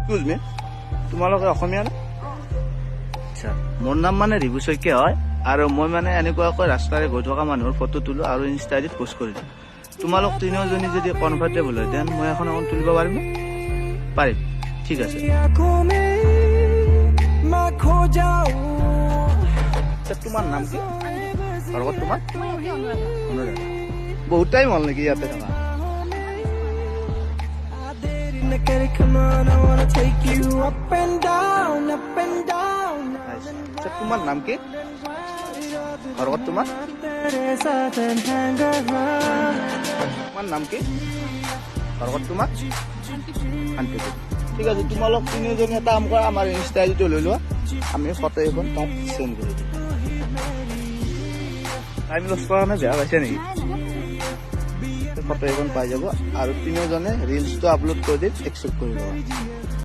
Excuse মি, তোমালোকে অসমীয়া নে? আচ্ছা, মোৰ নাম মানে ৰিভু শইকীয়া হয় আৰু মই মানে এনেকুৱাকৈ ৰাস্তাৰে গৈ থকা মানুহৰ ফটো তোলো আৰু ইনষ্টা আইডিত পোষ্ট কৰি দিওঁ। তোমালোক তিনিওজনী যদি কমফৰ্টেবল হয় দেন মই এখন তুলিব পাৰিম? পাৰিম, ঠিক আছে। আচ্ছা, তোমাৰ নাম কি? আৰু তোমাৰ? অনুৰাধা। বহুত টাইম হ'ল নেকি ইয়াতে থকা? আচ্ছা, তোমাৰ নাম কি? আৰু তোমাৰ? তোমাৰ নাম কি? আৰু তোমাৰ? শান্তিপুৰ। ঠিক আছে, তোমালোক তিনিওজনী এটা কাম কৰা, আমাৰ ইনষ্টা আইডিটো লৈ লোৱা, আমি ফটো এখন তাত চেণ্ড কৰি দিম। টাইম লছ কৰা কাৰণে বেয়া পাইছে নেকি? ফটো এখন পাই যাব আৰু তিনিওজনে ৰিলছটো আপলোড কৰি দিম, একচেপ্ট কৰি ল'বা।